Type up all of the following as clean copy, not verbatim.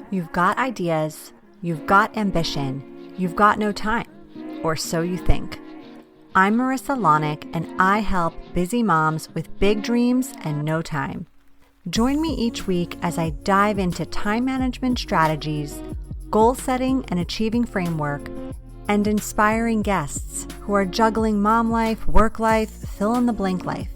You've got ideas, you've got ambition, you've got no time, or so you think. I'm Marissa Lonick, and I help busy moms with big dreams and no time. Join me each week as I dive into time management strategies, goal setting and achieving framework, and inspiring guests who are juggling mom life, work life, fill in the blank life.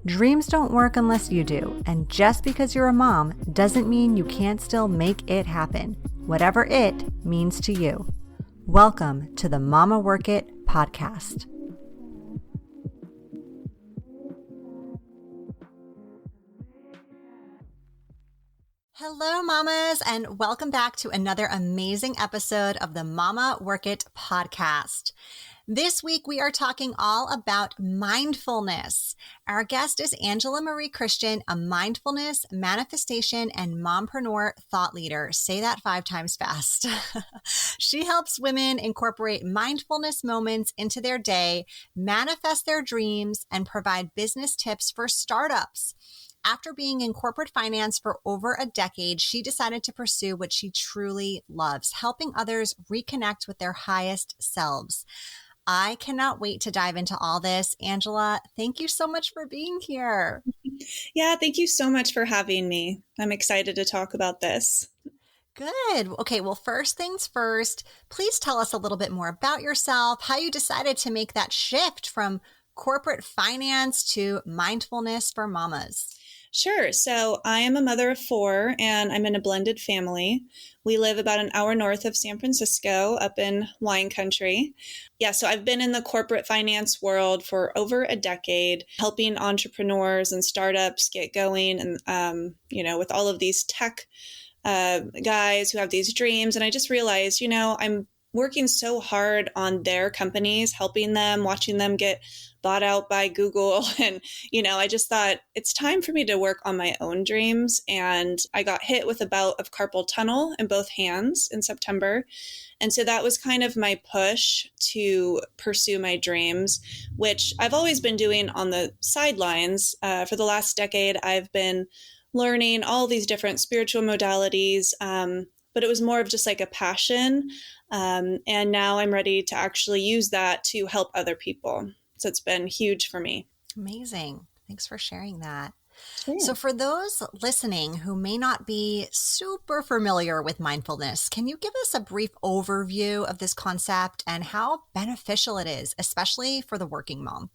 Dreams don't work unless you do, and just because you're a mom doesn't mean you can't still make it happen, whatever it means to you. Welcome to the Mama Work It podcast. Hello, mamas, and welcome back to another amazing episode of the Mama Work It podcast. This week, we are talking all about mindfulness. Our guest is Angela Marie Christian, a mindfulness, manifestation, and mompreneur thought leader. Say that 5 times fast. She helps women incorporate mindfulness moments into their day, manifest their dreams, and provide business tips for startups. After being in corporate finance for over a decade, she decided to pursue what she truly loves, helping others reconnect with their highest selves. I cannot wait to dive into all this. Angela, thank you so much for being here. Yeah, thank you so much for having me. I'm excited to talk about this. Good. Okay, well, first things first, please tell us a little bit more about yourself, how you decided to make that shift from corporate finance to mindfulness for mamas. Sure. So I am a mother of 4 and I'm in a blended family. We live about an hour north of San Francisco up in wine country. Yeah, so I've been in the corporate finance world for over a decade, helping entrepreneurs and startups get going and, with all of these tech guys who have these dreams. And I just realized, I'm working so hard on their companies, helping them, watching them get bought out by Google. And, I just thought it's time for me to work on my own dreams. And I got hit with a bout of carpal tunnel in both hands in September. And so that was kind of my push to pursue my dreams, which I've always been doing on the sidelines. For the last decade, I've been learning all these different spiritual modalities, but it was more of just like a passion. And now I'm ready to actually use that to help other people. So it's been huge for me. Amazing. Thanks for sharing that. Sure. So for those listening who may not be super familiar with mindfulness, can you give us a brief overview of this concept and how beneficial it is, especially for the working mom?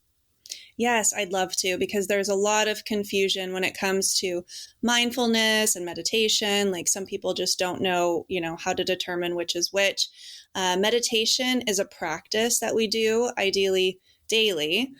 Yes, I'd love to, because there's a lot of confusion when it comes to mindfulness and meditation. Like some people just don't know, how to determine which is which. Meditation is a practice that we do, ideally daily,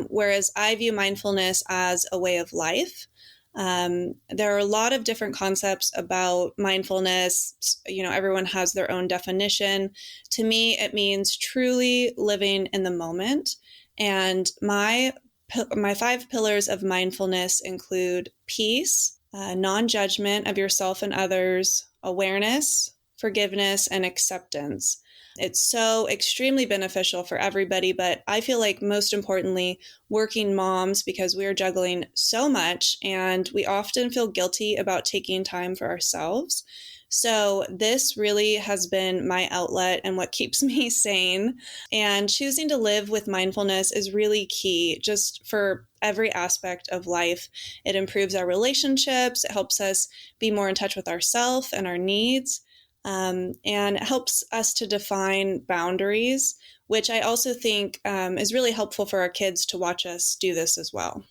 whereas I view mindfulness as a way of life. There are a lot of different concepts about mindfulness. Everyone has their own definition. To me, it means truly living in the moment. And my 5 pillars of mindfulness include peace, non-judgment of yourself and others, awareness, forgiveness, and acceptance. It's so extremely beneficial for everybody, but I feel like most importantly, working moms, because we are juggling so much and we often feel guilty about taking time for ourselves. So this really has been my outlet and what keeps me sane. And choosing to live with mindfulness is really key just for every aspect of life. It improves our relationships. It helps us be more in touch with ourselves and our needs. And it helps us to define boundaries, which I also think is really helpful for our kids to watch us do this as well.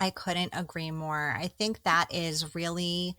I couldn't agree more. I think that is really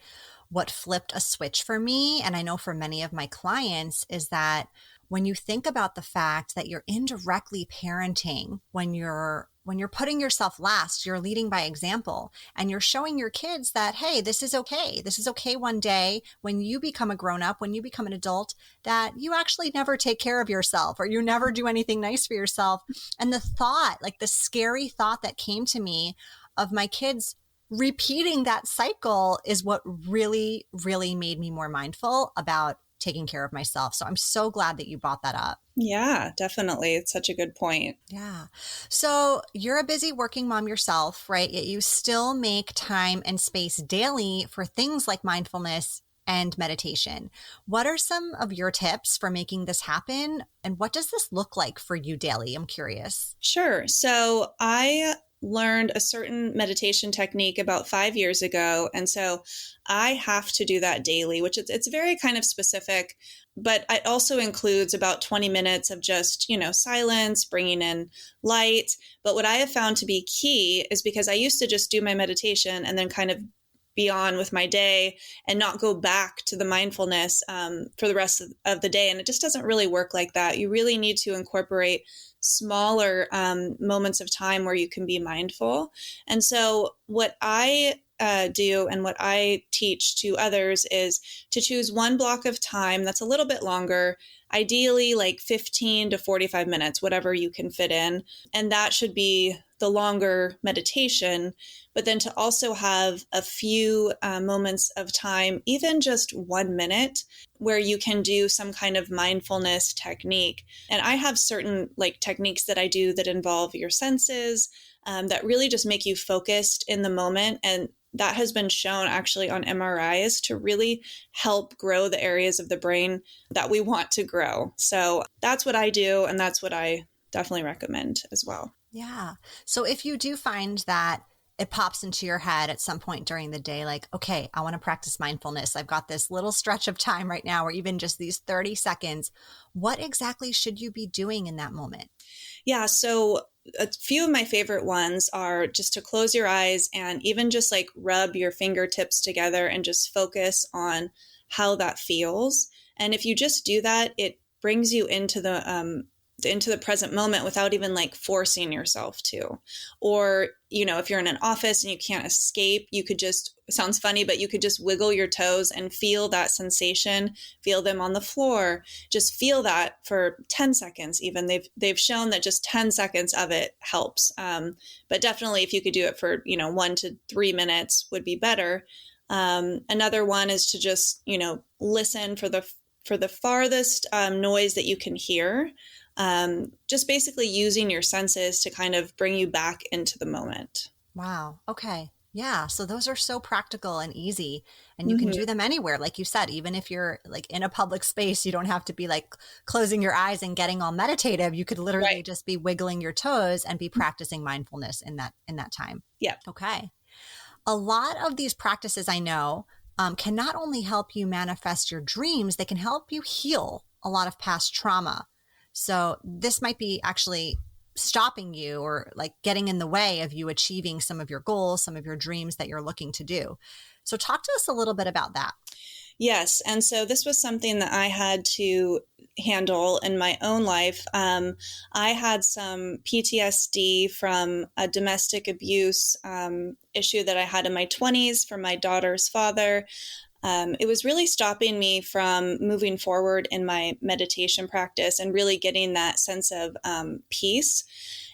what flipped a switch for me, and I know for many of my clients, is that when you think about the fact that you're indirectly parenting, when you're putting yourself last, you're leading by example, and you're showing your kids that, hey, this is okay. This is okay one day when you become a grown-up, when you become an adult, that you actually never take care of yourself or you never do anything nice for yourself. And the thought, like the scary thought that came to me of my kids repeating that cycle is what really, really made me more mindful about taking care of myself. So I'm so glad that you brought that up. Yeah, definitely. It's such a good point. Yeah. So you're a busy working mom yourself, right? Yet you still make time and space daily for things like mindfulness and meditation. What are some of your tips for making this happen? And what does this look like for you daily? I'm curious. Sure. So I learned a certain meditation technique about 5 years ago. And so I have to do that daily, which it's very kind of specific, but it also includes about 20 minutes of just, silence, bringing in light. But what I have found to be key is because I used to just do my meditation and then kind of be on with my day and not go back to the mindfulness for the rest of the day. And it just doesn't really work like that. You really need to incorporate smaller moments of time where you can be mindful. And so what I do and what I teach to others is to choose one block of time that's a little bit longer, ideally like 15 to 45 minutes, whatever you can fit in. And that should be the longer meditation, but then to also have a few moments of time, even just 1 minute, where you can do some kind of mindfulness technique. And I have certain techniques that I do that involve your senses, that really just make you focused in the moment. And that has been shown actually on MRIs to really help grow the areas of the brain that we want to grow. So that's what I do. And that's what I definitely recommend as well. Yeah. So if you do find that it pops into your head at some point during the day, like, okay, I want to practice mindfulness. I've got this little stretch of time right now, or even just these 30 seconds. What exactly should you be doing in that moment? Yeah. So a few of my favorite ones are just to close your eyes and even just rub your fingertips together and just focus on how that feels. And if you just do that, it brings you into the present moment without even forcing yourself to. Or, if you're in an office and you can't escape, you could just, sounds funny, but you could just wiggle your toes and feel that sensation, feel them on the floor, just feel that for 10 seconds. Even they've shown that just 10 seconds of it helps. But definitely if you could do it for, 1 to 3 minutes would be better. Another one is to just, listen for the farthest noise that you can hear. Just basically using your senses to kind of bring you back into the moment. Wow. Okay. Yeah. So those are so practical and easy, and you can do them anywhere. Like you said, even if you're in a public space, you don't have to be closing your eyes and getting all meditative. You could literally just be wiggling your toes and be practicing mindfulness in that time. Yeah. Okay. A lot of these practices I know can not only help you manifest your dreams, they can help you heal a lot of past trauma. So this might be actually stopping you or getting in the way of you achieving some of your goals, some of your dreams that you're looking to do. So talk to us a little bit about that. Yes. And so this was something that I had to handle in my own life. I had some PTSD from a domestic abuse issue that I had in my 20s from my daughter's father. It was really stopping me from moving forward in my meditation practice and really getting that sense of peace.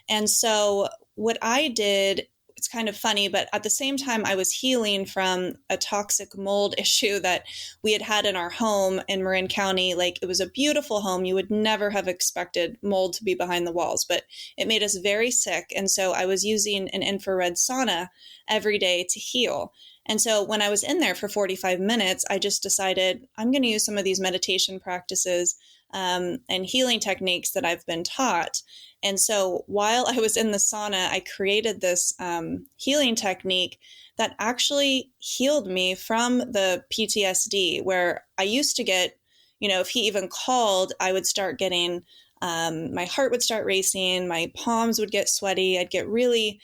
And so what I did, it's kind of funny, but at the same time, I was healing from a toxic mold issue that we had in our home in Marin County. It was a beautiful home. You would never have expected mold to be behind the walls, but it made us very sick. And so I was using an infrared sauna every day to heal. And so when I was in there for 45 minutes, I just decided I'm going to use some of these meditation practices and healing techniques that I've been taught. And so while I was in the sauna, I created this healing technique that actually healed me from the PTSD, where I used to get, if he even called, I would start getting, my heart would start racing, my palms would get sweaty, I'd get really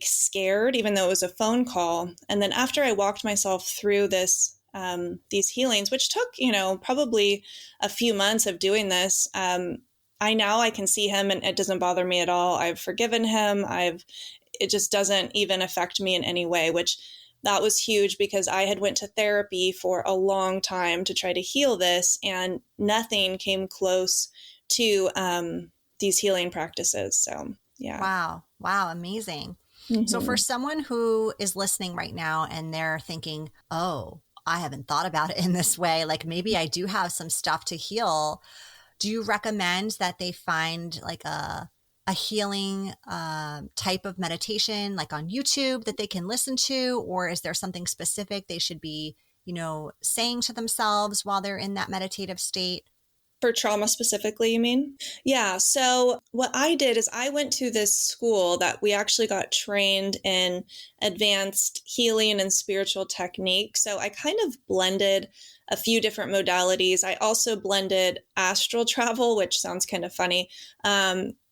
scared, even though it was a phone call. And then after I walked myself through these healings, which took, probably a few months of doing this, I can see him and it doesn't bother me at all. I've forgiven him. It just doesn't even affect me in any way, which that was huge because I had went to therapy for a long time to try to heal this, and nothing came close to these healing practices. So, yeah. Wow. Wow. Amazing. So for someone who is listening right now and they're thinking, oh, I haven't thought about it in this way, maybe I do have some stuff to heal. Do you recommend that they find a healing type of meditation on YouTube that they can listen to? Or is there something specific they should be saying to themselves while they're in that meditative state? For trauma specifically, you mean? Yeah. So what I did is I went to this school that we actually got trained in advanced healing and spiritual technique. So I kind of blended a few different modalities. I also blended astral travel, which sounds kind of funny.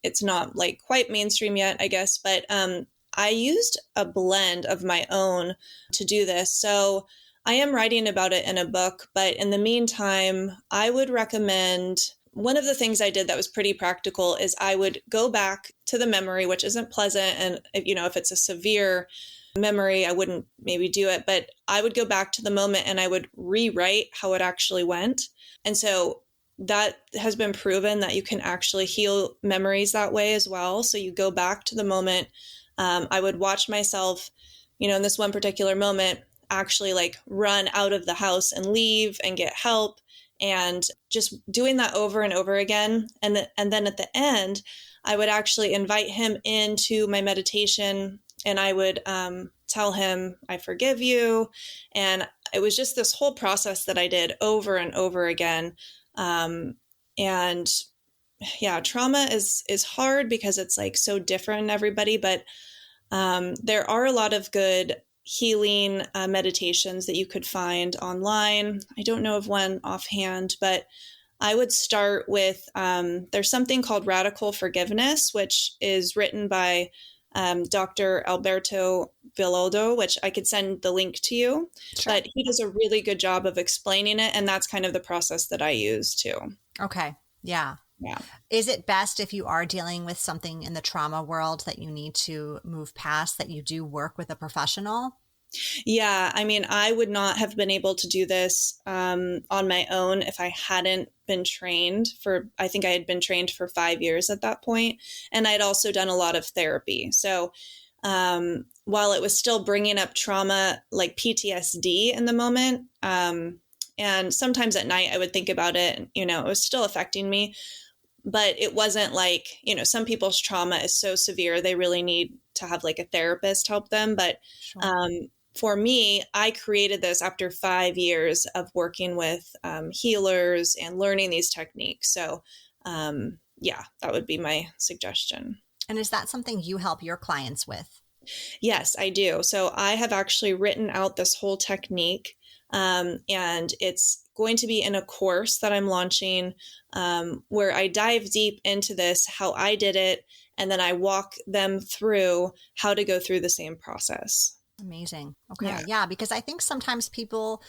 It's not like quite mainstream yet, I guess, but I used a blend of my own to do this. So I am writing about it in a book, but in the meantime, I would recommend one of the things I did that was pretty practical is I would go back to the memory, which isn't pleasant. And, if it's a severe memory, I wouldn't maybe do it, but I would go back to the moment and I would rewrite how it actually went. And so that has been proven that you can actually heal memories that way as well. So you go back to the moment. I would watch myself, in this one particular moment, actually like run out of the house and leave and get help, and just doing that over and over again. And then at the end, I would actually invite him into my meditation, and I would tell him, I forgive you. And it was just this whole process that I did over and over again. And yeah, trauma is hard because it's like so different in everybody, but there are a lot of good healing meditations that you could find online. I don't know of one offhand, but I would start with there's something called Radical Forgiveness, which is written by Dr. Alberto Villoldo, which I could send the link to you. Sure. But he does a really good job of explaining it. And that's kind of the process that I use too. Okay. Yeah. Yeah. Is it best if you are dealing with something in the trauma world that you need to move past, that you do work with a professional? Yeah. I mean, I would not have been able to do this on my own if I hadn't been trained I think I had been trained for 5 years at that point. And I'd also done a lot of therapy. So while it was still bringing up trauma, like PTSD in the moment, and sometimes at night I would think about it, it was still affecting me. But it wasn't like, some people's trauma is so severe, they really need to have like a therapist help them. But Sure. For me, I created this after 5 years of working with healers and learning these techniques. So yeah, that would be my suggestion. And is that something you help your clients with? Yes, I do. So I have actually written out this whole technique, and it's going to be in a course that I'm launching, where I dive deep into this, how I did it, and then I walk them through how to go through the same process. Amazing. Okay. Yeah. Because I think sometimes people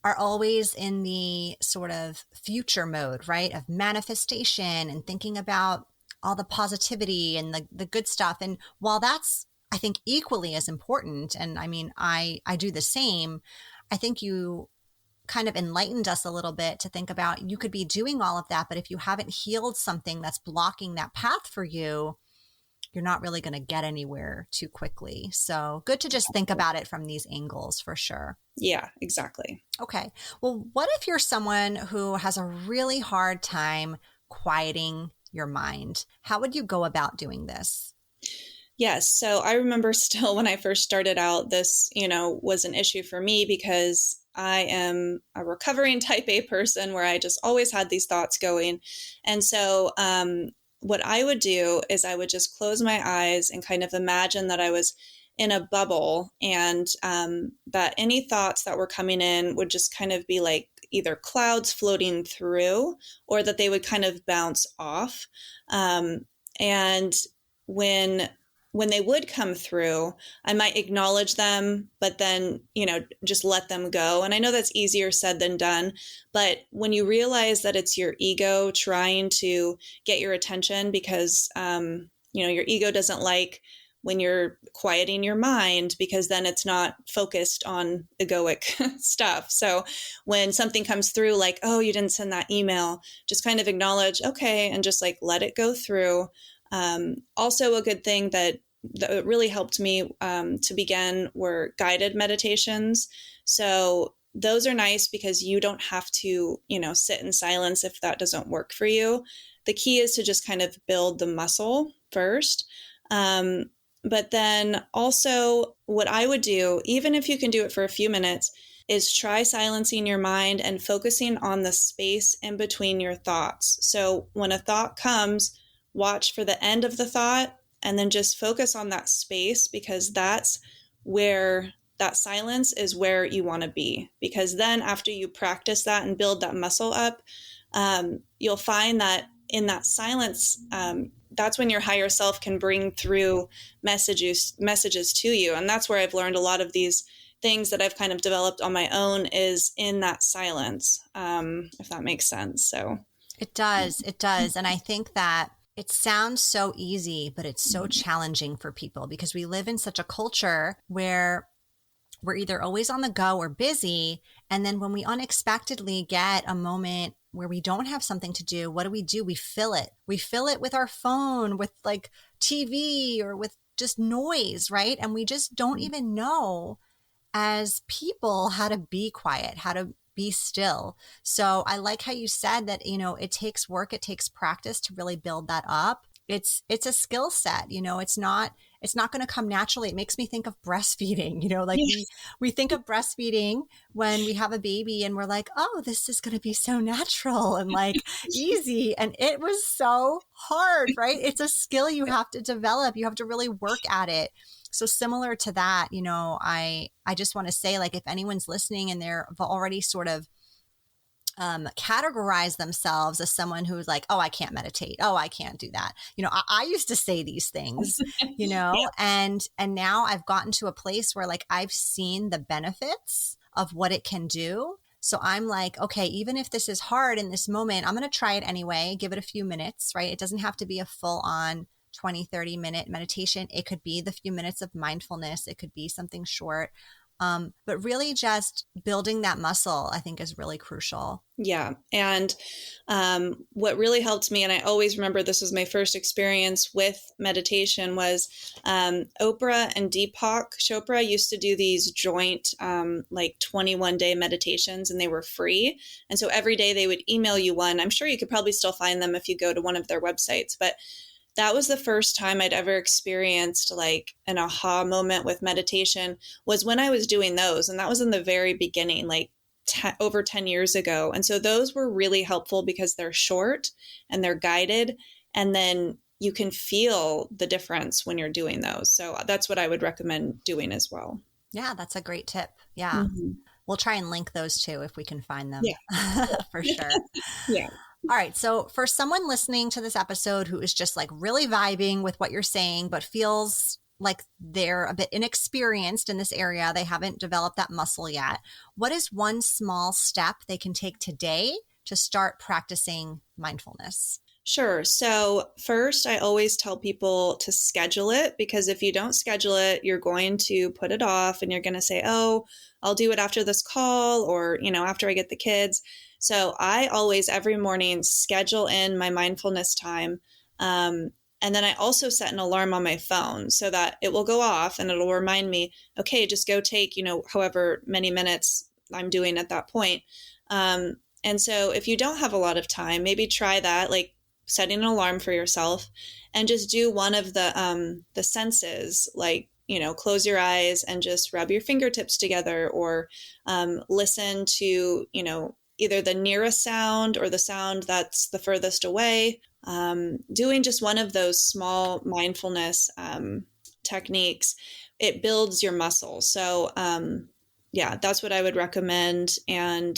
are always in the sort of future mode, right? Of manifestation and thinking about all the positivity and the good stuff. And while that's, I think, equally as important, and I mean, I do the same, I think you kind of enlightened us a little bit to think about, you could be doing all of that, but if you haven't healed something that's blocking that path for you, you're not really going to get anywhere too quickly. So good to just think about it from these angles for sure. Yeah, exactly. Okay. Well, what if you're someone who has a really hard time quieting your mind? How would you go about doing this? Yes. So I remember still when I first started out, this, was an issue for me because I am a recovering type A person where I just always had these thoughts going. And so, what I would do is I would just close my eyes and kind of imagine that I was in a bubble, and that any thoughts that were coming in would just kind of be like either clouds floating through, or that they would kind of bounce off. And when they would come through, I might acknowledge them, but then, just let them go. And I know that's easier said than done, but when you realize that it's your ego trying to get your attention because, your ego doesn't like when you're quieting your mind, because then it's not focused on egoic stuff. So when something comes through like, oh, you didn't send that email, just kind of acknowledge, okay, and just like let it go through. Also, a good thing that really helped me to begin were guided meditations. So those are nice because you don't have to, sit in silence if that doesn't work for you. The key is to just kind of build the muscle first. But then also what I would do, even if you can do it for a few minutes, is try silencing your mind and focusing on the space in between your thoughts. So when a thought comes, watch for the end of the thought and then just focus on that space, because that's where that silence is where you want to be. Because then after you practice that and build that muscle up, you'll find that in that silence, that's when your higher self can bring through messages to you. And that's where I've learned a lot of these things that I've kind of developed on my own, is in that silence, if that makes sense. So it does. It does. And I think that it sounds so easy, but it's so challenging for people because we live in such a culture where we're either always on the go or busy. And then when we unexpectedly get a moment where we don't have something to do, what do? We fill it. We fill it with our phone, with like TV, or with just noise, right? And we just don't even know as people how to be quiet, how to be still. So I like how you said that, it takes work, it takes practice to really build that up. It's a skill set, it's not going to come naturally. It makes me think of breastfeeding, like we think of breastfeeding when we have a baby and we're like, oh, this is going to be so natural and like easy. And it was so hard, right? It's a skill you have to develop. You have to really work at it. So similar to that, I just want to say, like, if anyone's listening and they're already sort of categorize themselves as someone who's like, oh, I can't meditate. Oh, I can't do that. I used to say these things, Yeah. and now I've gotten to a place where like I've seen the benefits of what it can do. So I'm like, okay, even if this is hard in this moment, I'm going to try it anyway, give it a few minutes, right? It doesn't have to be a full on 20, 30-minute meditation. It could be the few minutes of mindfulness. It could be something short. But really just building that muscle, I think, is really crucial. Yeah. And what really helped me, and I always remember this was my first experience with meditation, was Oprah and Deepak Chopra used to do these joint like 21-day meditations, and they were free. And so every day they would email you one. I'm sure you could probably still find them if you go to one of their websites, but that was the first time I'd ever experienced like an aha moment with meditation, was when I was doing those. And that was in the very beginning, like over 10 years ago. And so those were really helpful because they're short and they're guided. And then you can feel the difference when you're doing those. So that's what I would recommend doing as well. Yeah, that's a great tip. Yeah. Mm-hmm. We'll try and link those too if we can find them. Yeah. For sure. Yeah. All right. So for someone listening to this episode who is just like really vibing with what you're saying, but feels like they're a bit inexperienced in this area, they haven't developed that muscle yet, what is one small step they can take today to start practicing mindfulness? Sure. So first, I always tell people to schedule it, because if you don't schedule it, you're going to put it off and you're going to say, oh, I'll do it after this call, or, after I get the kids. So I always, every morning, schedule in my mindfulness time. And then I also set an alarm on my phone so that it will go off and it'll remind me, okay, just go take, however many minutes I'm doing at that point. And so if you don't have a lot of time, maybe try that, like setting an alarm for yourself, and just do one of the senses, like, close your eyes and just rub your fingertips together, or listen to, either the nearest sound or the sound that's the furthest away. Doing just one of those small mindfulness techniques, it builds your muscle. So yeah, that's what I would recommend. And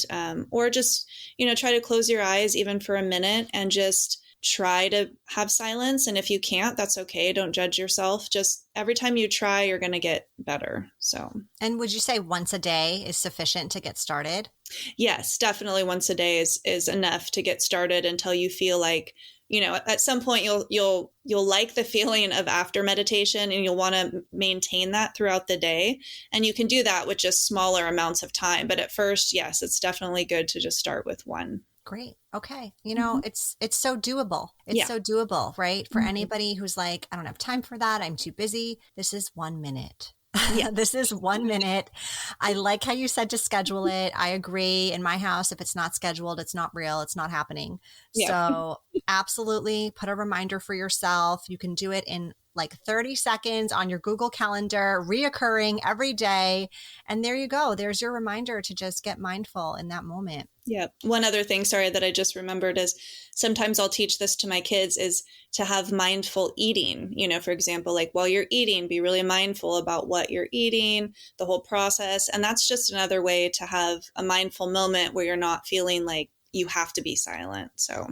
or just, try to close your eyes even for a minute and just try to have silence. And if you can't, that's okay. Don't judge yourself. Just every time you try, you're going to get better. So, and would you say once a day is sufficient to get started? Yes, definitely once a day is enough to get started, until you feel like, at some point you'll like the feeling of after meditation, and you'll want to maintain that throughout the day. And you can do that with just smaller amounts of time. But at first, yes, it's definitely good to just start with one. Great. Okay. It's so doable. It's so doable, right? For anybody who's like, I don't have time for that, I'm too busy. This is 1 minute. Yeah. This is 1 minute. I like how you said to schedule it. I agree. In my house, if it's not scheduled, it's not real. It's not happening. Yeah. So absolutely put a reminder for yourself. You can do it in like 30 seconds on your Google Calendar, reoccurring every day. And there you go. There's your reminder to just get mindful in that moment. Yeah. One other thing, sorry, that I just remembered is sometimes I'll teach this to my kids is to have mindful eating. For example, like while you're eating, be really mindful about what you're eating, the whole process. And that's just another way to have a mindful moment where you're not feeling like you have to be silent. So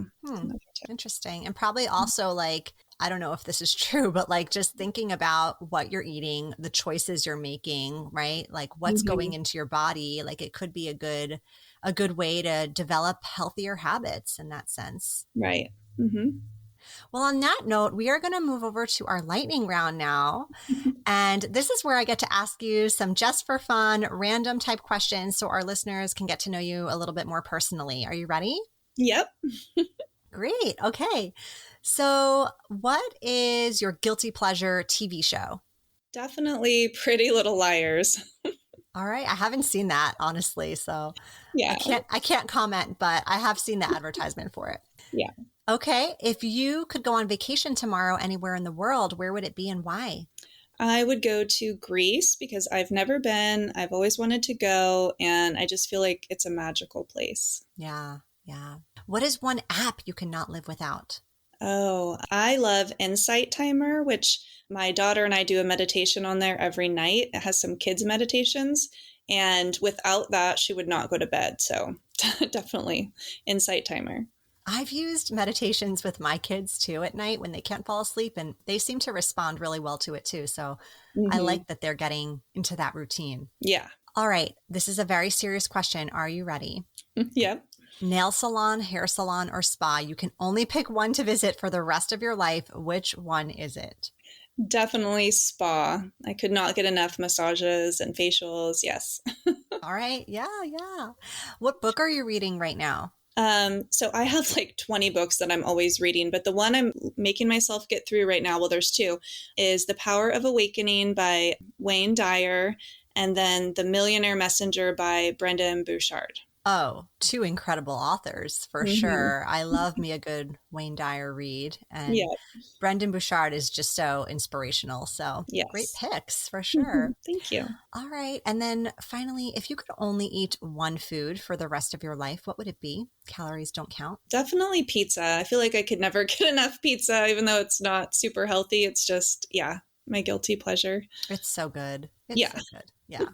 interesting. And probably also like, I don't know if this is true, but like just thinking about what you're eating, the choices you're making, right? Like what's going into your body, like it could be a good way to develop healthier habits in that sense. Right. Mm-hmm. Well, on that note, we are going to move over to our lightning round now. And this is where I get to ask you some just for fun, random type questions so our listeners can get to know you a little bit more personally. Are you ready? Yep. Great. Okay. So what is your guilty pleasure TV show? Definitely Pretty Little Liars. All right. I haven't seen that, honestly. So yeah. I can't comment, but I have seen the advertisement for it. Yeah. Okay. If you could go on vacation tomorrow anywhere in the world, where would it be and why? I would go to Greece because I've never been. I've always wanted to go, and I just feel like it's a magical place. Yeah. Yeah. What is one app you cannot live without? Oh, I love Insight Timer, which my daughter and I do a meditation on there every night. It has some kids' meditations, and without that, she would not go to bed. So definitely Insight Timer. I've used meditations with my kids too at night when they can't fall asleep, and they seem to respond really well to it too. So I like that they're getting into that routine. Yeah. All right. This is a very serious question. Are you ready? Yep. Nail salon, hair salon, or spa. You can only pick one to visit for the rest of your life. Which one is it? Definitely spa. I could not get enough massages and facials. Yes. All right. Yeah. Yeah. What book are you reading right now? So I have like 20 books that I'm always reading, but the one I'm making myself get through right now, well, there's two, is The Power of Awakening by Wayne Dyer, and then The Millionaire Messenger by Brendan Bouchard. Oh, two incredible authors for sure. I love me a good Wayne Dyer read, and Brendan Bouchard is just so inspirational. So great picks for sure. Thank you. All right. And then finally, if you could only eat one food for the rest of your life, what would it be? Calories don't count. Definitely pizza. I feel like I could never get enough pizza, even though it's not super healthy. It's just, my guilty pleasure. It's so good. So good. Yeah.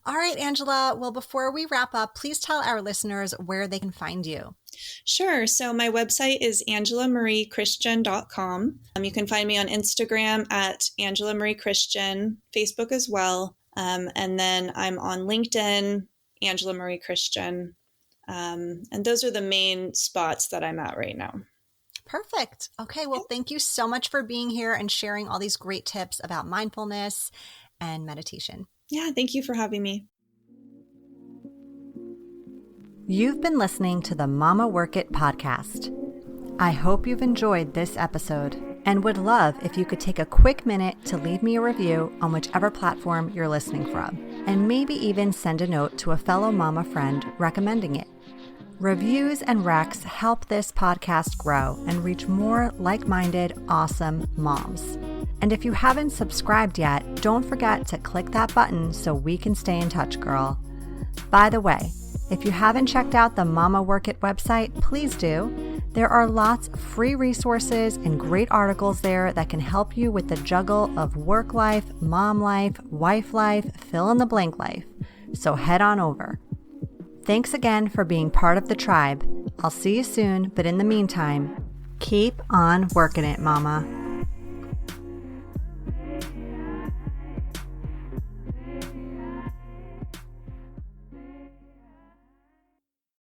All right, Angela. Well, before we wrap up, please tell our listeners where they can find you. Sure. So my website is angelamariechristian.com. You can find me on Instagram at Angela Marie Christian, Facebook as well. And then I'm on LinkedIn, Angela Marie Christian. And those are the main spots that I'm at right now. Perfect. Okay. Well, thank you so much for being here and sharing all these great tips about mindfulness and meditation. Yeah, thank you for having me. You've been listening to the Mama Work It podcast. I hope you've enjoyed this episode and would love if you could take a quick minute to leave me a review on whichever platform you're listening from, and maybe even send a note to a fellow mama friend recommending it. Reviews and recs help this podcast grow and reach more like-minded, awesome moms. And if you haven't subscribed yet, don't forget to click that button so we can stay in touch, girl. By the way, if you haven't checked out the Mama Work It website, please do. There are lots of free resources and great articles there that can help you with the juggle of work life, mom life, wife life, fill in the blank life. So head on over. Thanks again for being part of the tribe. I'll see you soon, but in the meantime, keep on working it, mama.